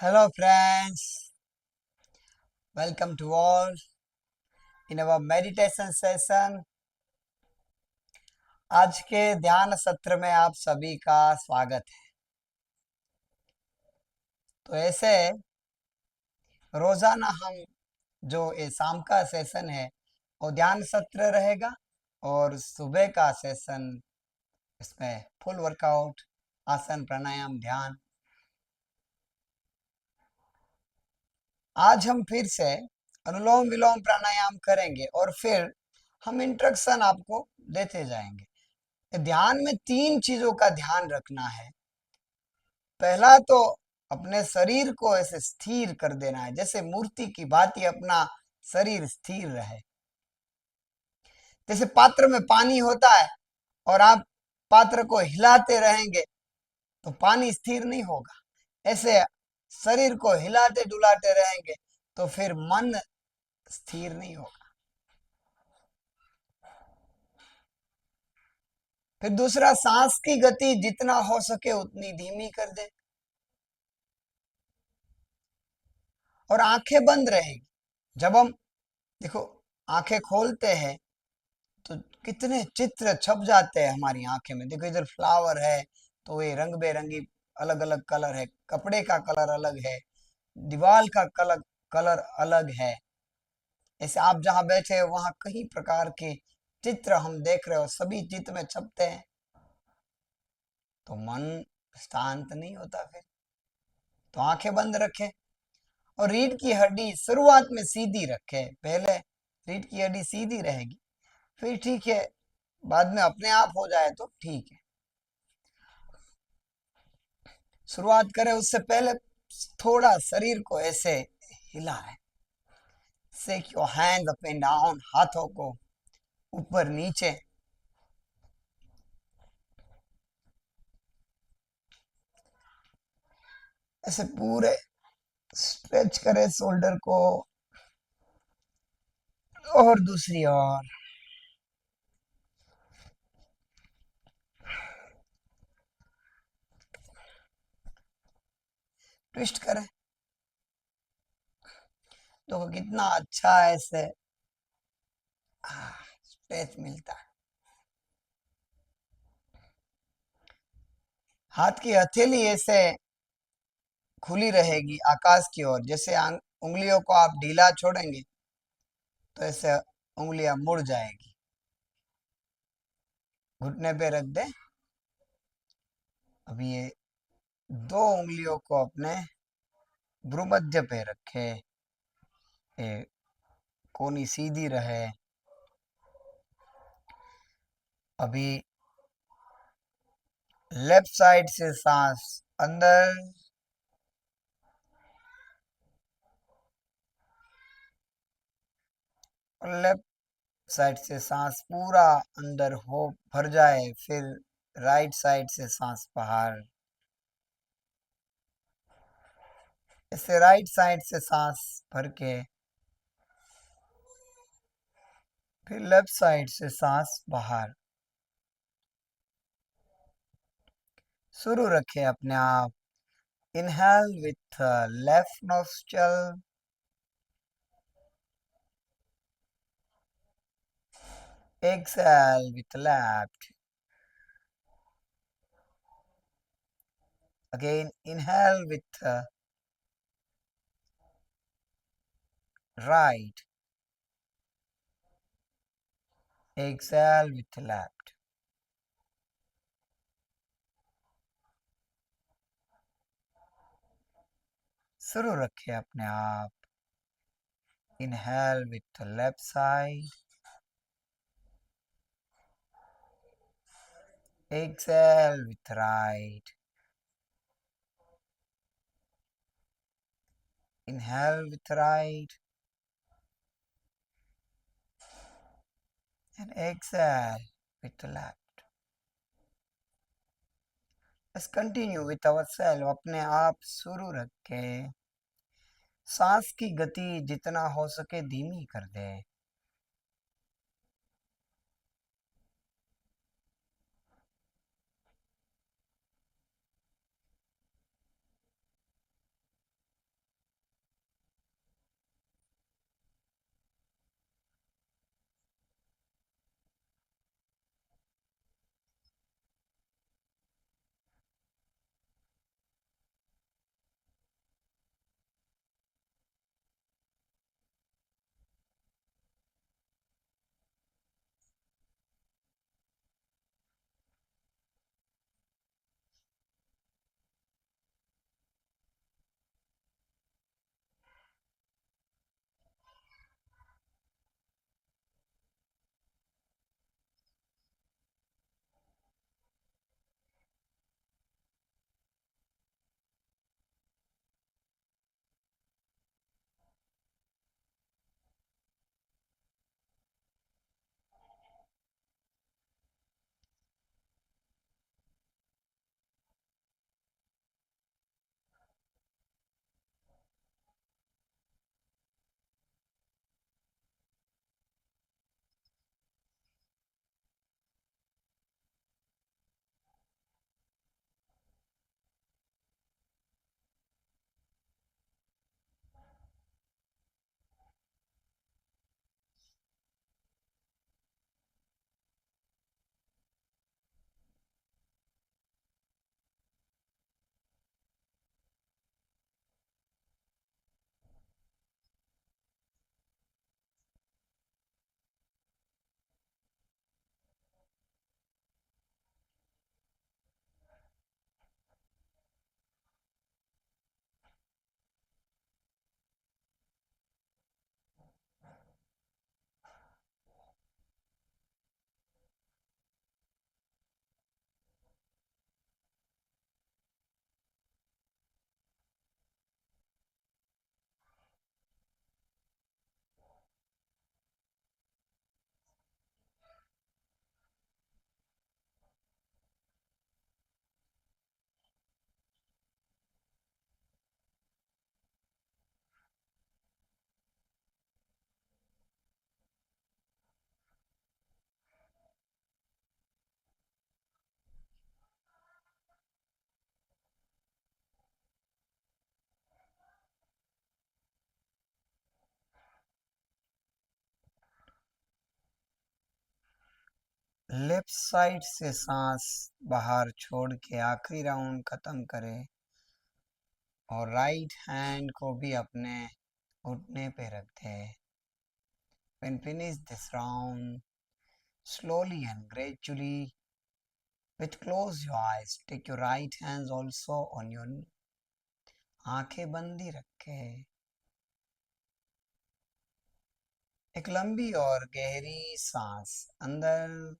Hello, friends. Welcome to all in our meditation session. आज के ध्यान सत्र में आप सभी का स्वागत है। तो ऐसे रोजाना हम जो ये शाम का सेशन है वो ध्यान सत्र रहेगा और सुबह का सेशन इसमें फुल वर्कआउट, आसन, प्राणायाम, ध्यान। आज हम फिर से अनुलोम विलोम प्राणायाम करेंगे और फिर हम इंस्ट्रक्शन आपको देते जाएंगे। ध्यान में तीन चीजों का ध्यान रखना है। पहला तो अपने शरीर को ऐसे स्थिर कर देना है, जैसे मूर्ति की भांति अपना शरीर स्थिर रहे। जैसे पात्र में पानी होता है और आप पात्र को हिलाते रहेंगे तो पानी स्थिर नहीं होगा। ऐसे शरीर को हिलाते डुलाते रहेंगे तो फिर मन स्थिर नहीं होगा। फिर दूसरा, सांस की गति जितना हो सके उतनी धीमी कर दे और आंखें बंद रहेगी। जब हम देखो आंखें खोलते हैं तो कितने चित्र छप जाते हैं हमारी आंखें में। देखो इधर फ्लावर है तो ये रंग बेरंगी अलग अलग कलर है, कपड़े का कलर अलग है, दीवार का कलर कलर अलग है। ऐसे आप जहां बैठे हो वहां कई प्रकार के चित्र हम देख रहे हो, सभी चित्र में छपते हैं तो मन शांत नहीं होता। फिर तो आंखें बंद रखें और रीढ़ की हड्डी शुरुआत में सीधी रखें। पहले रीढ़ की हड्डी सीधी रहेगी, फिर ठीक है, बाद में अपने आप हो जाए तो ठीक है। शुरुआत करें उससे पहले थोड़ा शरीर को ऐसे हिलाएं। Shake your hand up and down, हाथों को ऊपर नीचे। ऐसे पूरे स्ट्रेच करें शोल्डर को और दूसरी ओर। ट्विस्ट करें तो कितना अच्छा ऐसे स्ट्रेच मिलता है। हाथ की हथेली ऐसे खुली रहेगी आकाश की ओर। जैसे उंगलियों को आप ढीला छोड़ेंगे तो ऐसे उंगलियां मुड़ जाएगी। घुटने पे रख दे। अभी ये दो उंगलियों को अपने भ्रूमध्य पे रखे, ये कोनी सीधी रहे। अभी लेफ्ट साइड से सांस अंदर और लेफ्ट साइड से सांस पूरा अंदर हो भर जाए, फिर राइट साइड से सांस बाहर। इससे राइट साइड से सांस भर के फिर लेफ्ट साइड से सांस बाहर। शुरू रखें अपने आप। Inhale with left nostril, exhale with left. Again inhale with right, exhale with left. शुरू रखें अपने आप। Inhale with the left side, exhale with right. Inhale with right and exhale with the left. Let's continue with ourselves. अपने आप शुरू रखें। सांस की गति जितना हो सके धीमी कर दें। लेफ्ट साइड से सांस बाहर छोड़ के आखिरी राउंड खत्म करें और राइट हैंड को भी अपने घुटने पे रख दें. When finish this round, slowly and gradually, with close your eyes, take your right hands also on your आंखें बंद ही रखे. एक लंबी और गहरी सांस अंदर,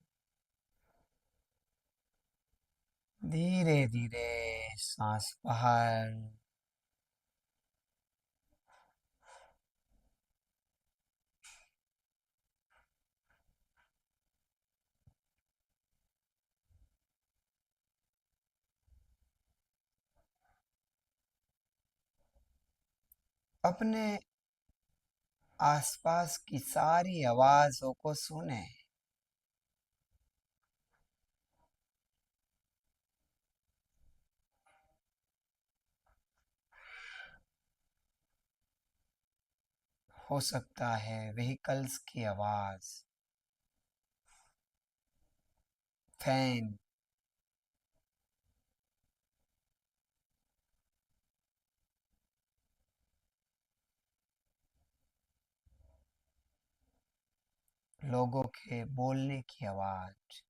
धीरे धीरे सांस बाहर. अपने आसपास की सारी आवाजों को सुने. हो सकता है व्हीकल्स की आवाज, फैन, लोगों के बोलने की आवाज,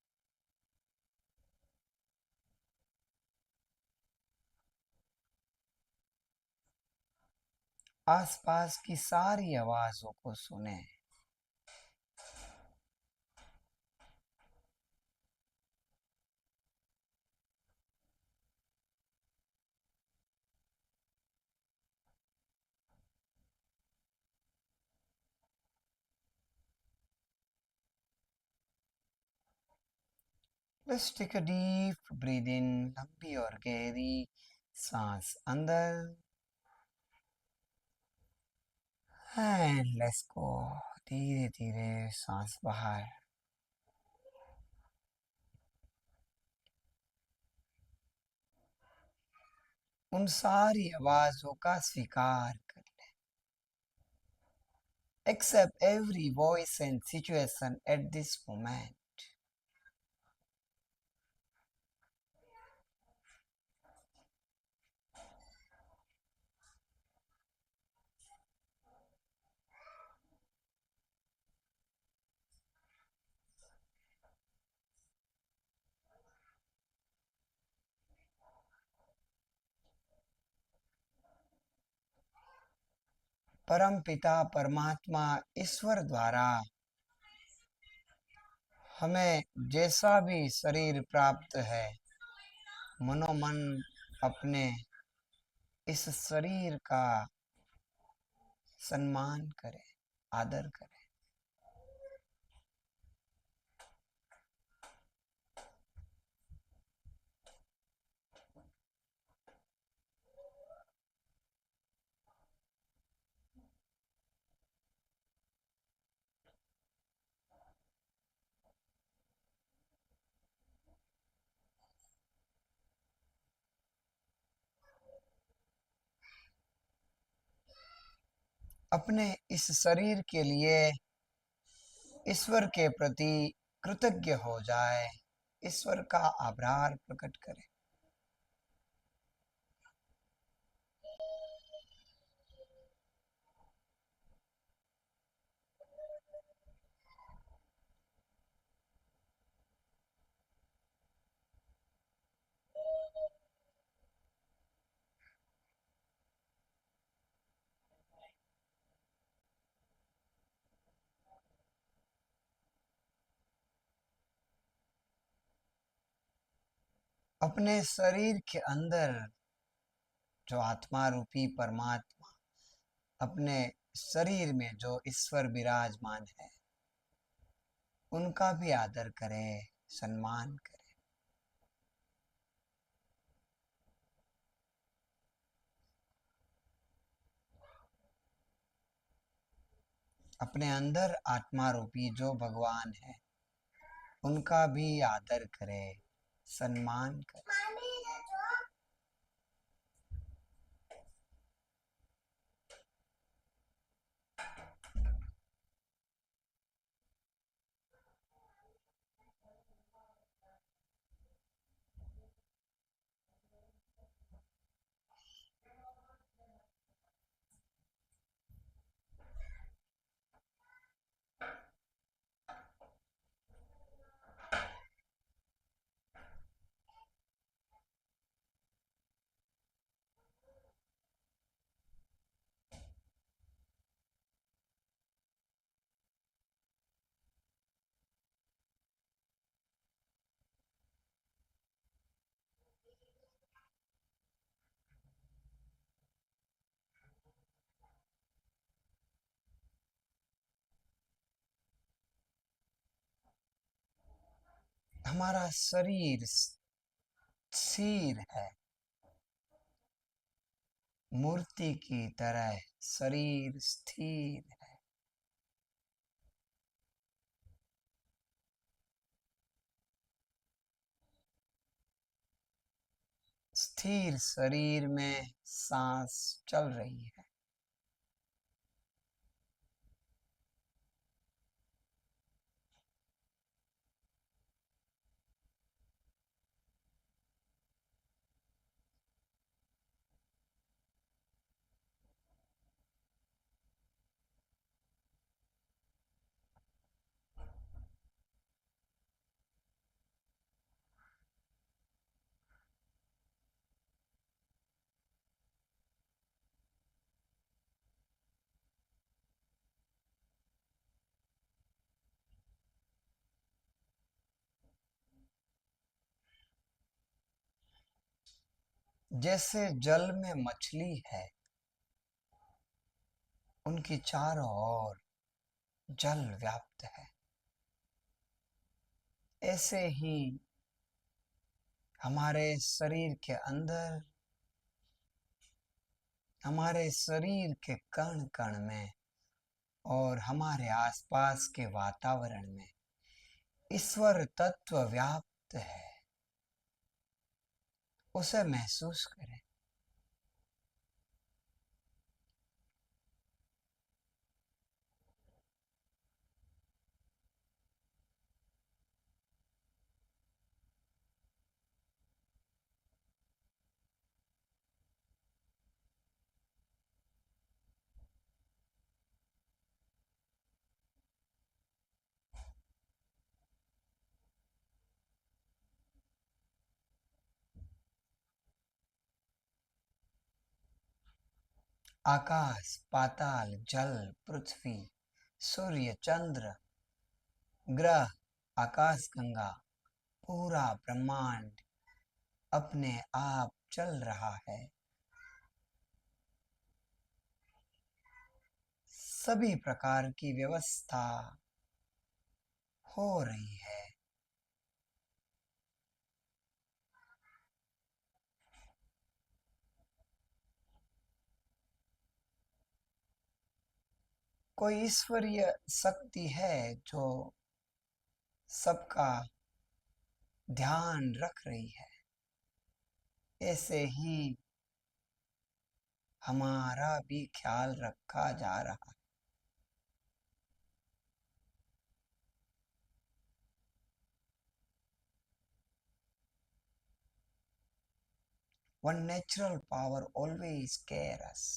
आसपास की सारी आवाजों को सुने. Let's take a deep breathe in, लंबी और गहरी सांस अंदर, एंड लेट्स गो. धीरे धीरे सांस बाहर. उन सारी आवाजों का स्वीकार कर. Accept every voice and situation at this moment. परम पिता परमात्मा ईश्वर द्वारा हमें जैसा भी शरीर प्राप्त है, मनोमन अपने इस शरीर का सम्मान करें, आदर करें. अपने इस शरीर के लिए ईश्वर के प्रति कृतज्ञ हो जाए, ईश्वर का आभार प्रकट करें. अपने शरीर के अंदर जो आत्मा रूपी परमात्मा, अपने शरीर में जो ईश्वर विराजमान है, उनका भी आदर करें, सम्मान करें. अपने अंदर आत्मा रूपी जो भगवान है, उनका भी आदर करें, सम्मान करें. हमारा शरीर स्थिर है, मूर्ति की तरह शरीर स्थिर है। स्थिर शरीर में सांस चल रही है। जैसे जल में मछली है, उनकी चारों ओर जल व्याप्त है, ऐसे ही हमारे शरीर के अंदर, हमारे शरीर के कण कण में और हमारे आसपास के वातावरण में ईश्वर तत्व व्याप्त है। उसे महसूस करें। आकाश, पाताल, जल, पृथ्वी, सूर्य, चंद्र, ग्रह, आकाशगंगा, पूरा ब्रह्मांड अपने आप चल रहा है। सभी प्रकार की व्यवस्था हो रही है। कोई ईश्वरीय शक्ति है जो सबका ध्यान रख रही है। ऐसे ही हमारा भी ख्याल रखा जा रहा है। One natural power always care us.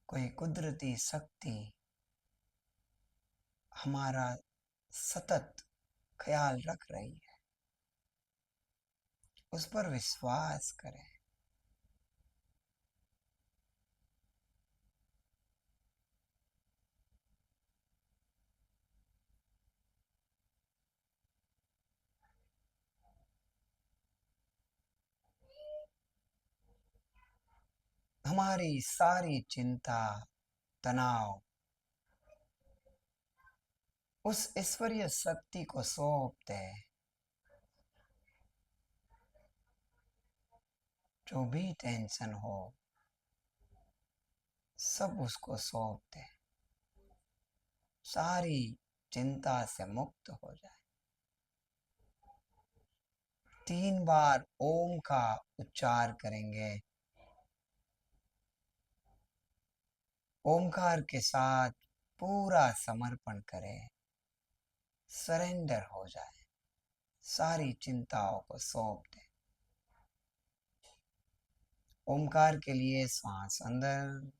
कोई कुदरती शक्ति हमारा सतत ख्याल रख रही है। उस पर विश्वास करें। हमारी सारी चिंता, तनाव उस ईश्वरीय शक्ति को सौंप दें। जो भी टेंशन हो, सब उसको सौंप दें। सारी चिंता से मुक्त हो जाए। 3 बार ओम का उच्चार करेंगे। ओमकार के साथ पूरा समर्पण करें। सरेंडर हो जाए। सारी चिंताओं को सौंप दें। ओमकार के लिए श्वास अंदर,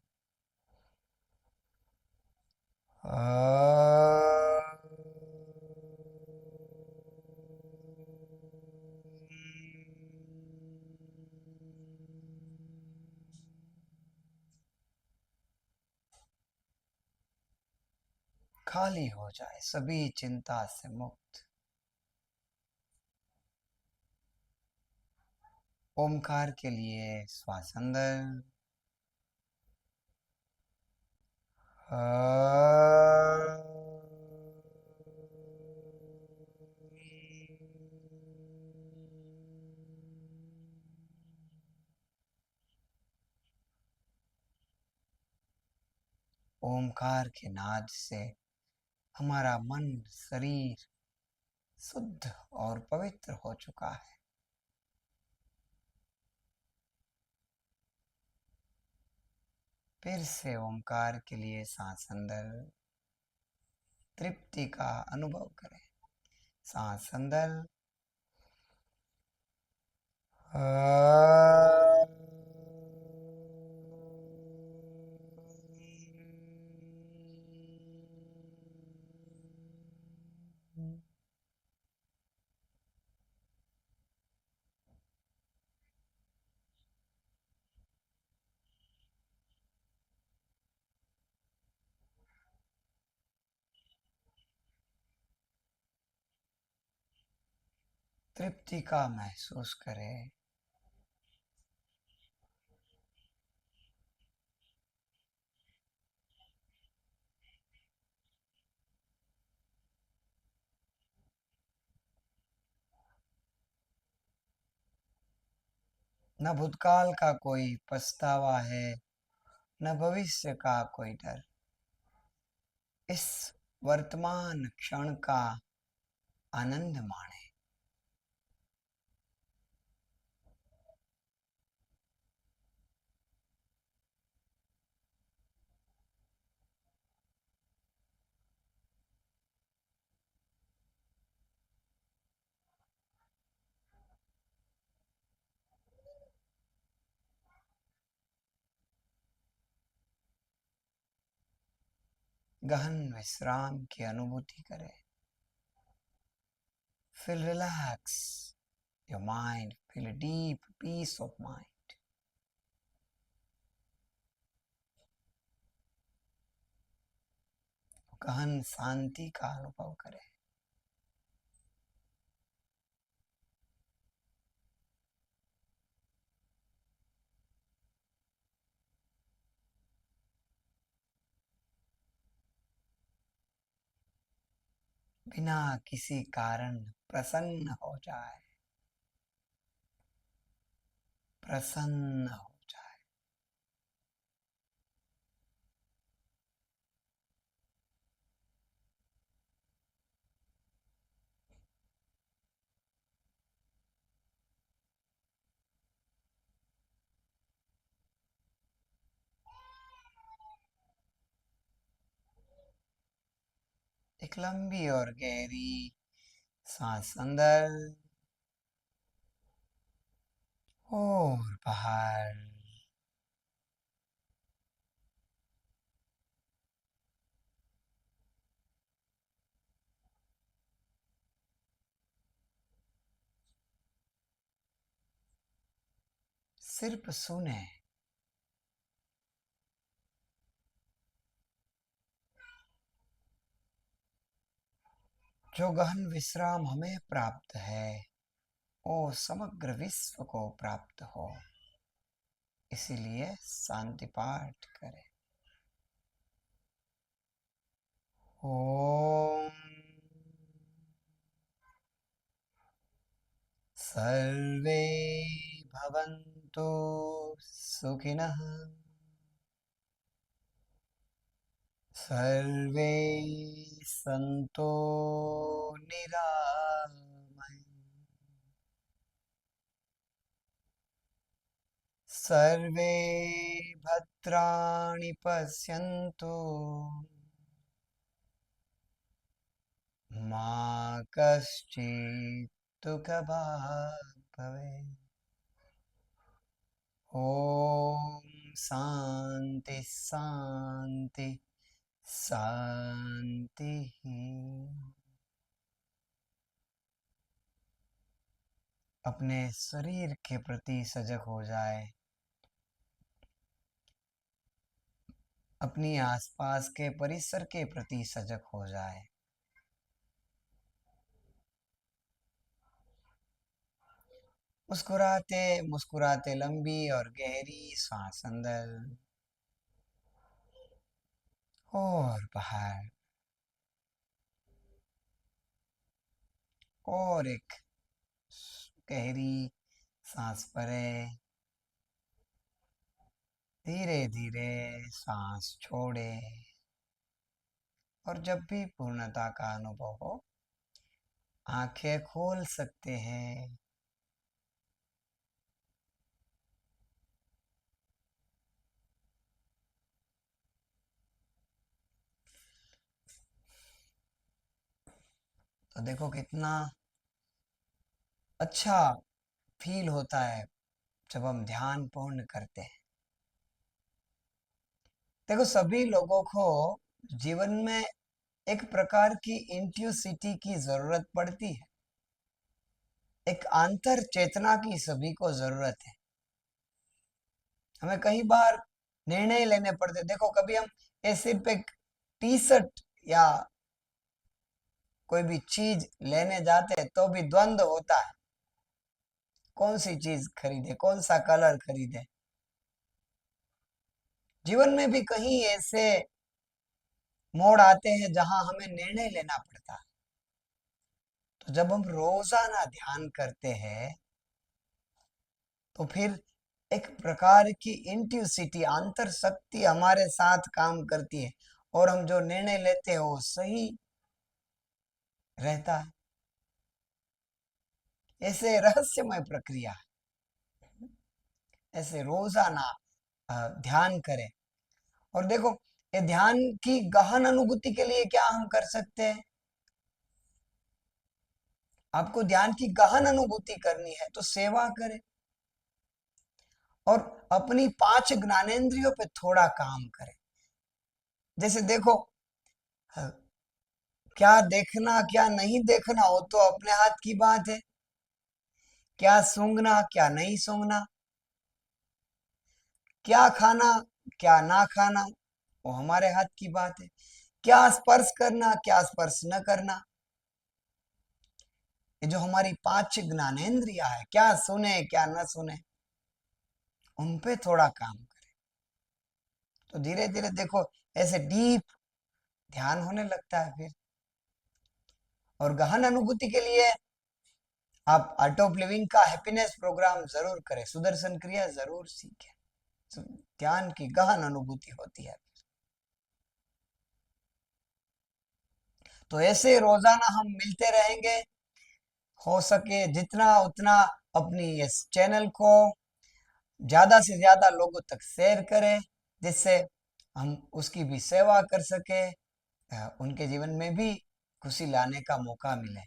खाली हो जाए, सभी चिंता से मुक्त। ओमकार के लिए श्वास अंदर, ओमकार के नाद से हमारा मन शरीर शुद्ध और पवित्र हो चुका है। फिर से ओमकार के लिए सांस अंदर, तृप्ति का अनुभव करें। सांस अंदर, तृप्ति का महसूस करें। न भूतकाल का कोई पछतावा है, न भविष्य का कोई डर। इस वर्तमान क्षण का आनंद माणे। गहन विश्राम की अनुभूति करें। Feel relax your mind, feel a deep peace of mind. गहन शांति का अनुभव करें। बिना किसी कारण प्रसन्न हो जाए, प्रसन्न हो जाए। एक लंबी और गहरी सांस अंदर और बाहर। सिर्फ सुने। जो गहन विश्राम हमें प्राप्त है, वो समग्र विश्व को प्राप्त हो। इसीलिए शांति पाठ करें। ओम सर्वे भवन्तु सुखिनः, सर्वे सन्तु निरामया, सर्वे भद्राणि पश्यन्तु, मा कश्चित् दुःखभाग् भवेत्। ओम शांति शांति शांति। अपने शरीर के प्रति सजग हो जाए, अपनी आसपास के परिसर के प्रति सजग हो जाए। मुस्कुराते मुस्कुराते लंबी और गहरी सांस अंदर और बाहर। और एक गहरी सांस भरे, धीरे धीरे सांस छोड़े। और जब भी पूर्णता का अनुभव हो, आंखें खोल सकते हैं। तो देखो कितना अच्छा फील होता है जब हम ध्यान पूर्ण करते हैं। देखो सभी लोगों को जीवन में एक प्रकार की इंट्यूसिटी की जरूरत पड़ती है। एक आंतर चेतना की सभी को जरूरत है। हमें कई बार निर्णय लेने पड़ते। देखो कभी हम ये सिर्फ एक टी शर्ट या कोई भी चीज लेने जाते हैं तो भी द्वंद्व होता है, कौन सी चीज खरीदे, कौन सा कलर खरीदे। जीवन में भी कहीं ऐसे मोड़ आते हैं जहां हमें निर्णय लेना पड़ता है। तो जब हम रोजाना ध्यान करते हैं तो फिर एक प्रकार की इंट्यूसिटी, आंतर शक्ति हमारे साथ काम करती है और हम जो निर्णय लेते हैं वो सही रहता है। ऐसे रहस्यमय प्रक्रिया है। ऐसे रोजाना ध्यान करें। और देखो ये ध्यान की गहन अनुभूति के लिए क्या हम कर सकते हैं। आपको ध्यान की गहन अनुभूति करनी है तो सेवा करें और अपनी 5 ज्ञानेंद्रियों पे थोड़ा काम करें। जैसे देखो क्या देखना क्या नहीं देखना हो तो अपने हाथ की बात है। क्या सूंघना क्या नहीं सूंघना, क्या खाना क्या ना खाना, वो हमारे हाथ की बात है। क्या स्पर्श करना क्या स्पर्श न करना, ये जो हमारी 5 ज्ञानेंद्रिया है, क्या सुने क्या न सुने, उन पे थोड़ा काम करें। तो धीरे धीरे देखो ऐसे डीप ध्यान होने लगता है फिर। और गहन अनुभूति के लिए आप आर्ट ऑफ लिविंग का हैप्पीनेस प्रोग्राम जरूर करें, सुदर्शन क्रिया जरूर सीखें। ध्यान की गहन अनुभूति होती है। तो ऐसे रोजाना हम मिलते रहेंगे। हो सके जितना उतना अपनी इस चैनल को ज्यादा से ज्यादा लोगों तक शेयर करें, जिससे हम उसकी भी सेवा कर सके, उनके जीवन में भी खुशी लाने का मौका मिले।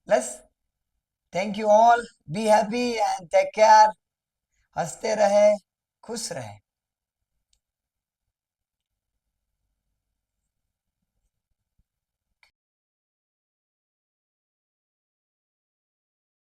बस thank you all, be happy and take care. हंसते रहे, खुश रहे।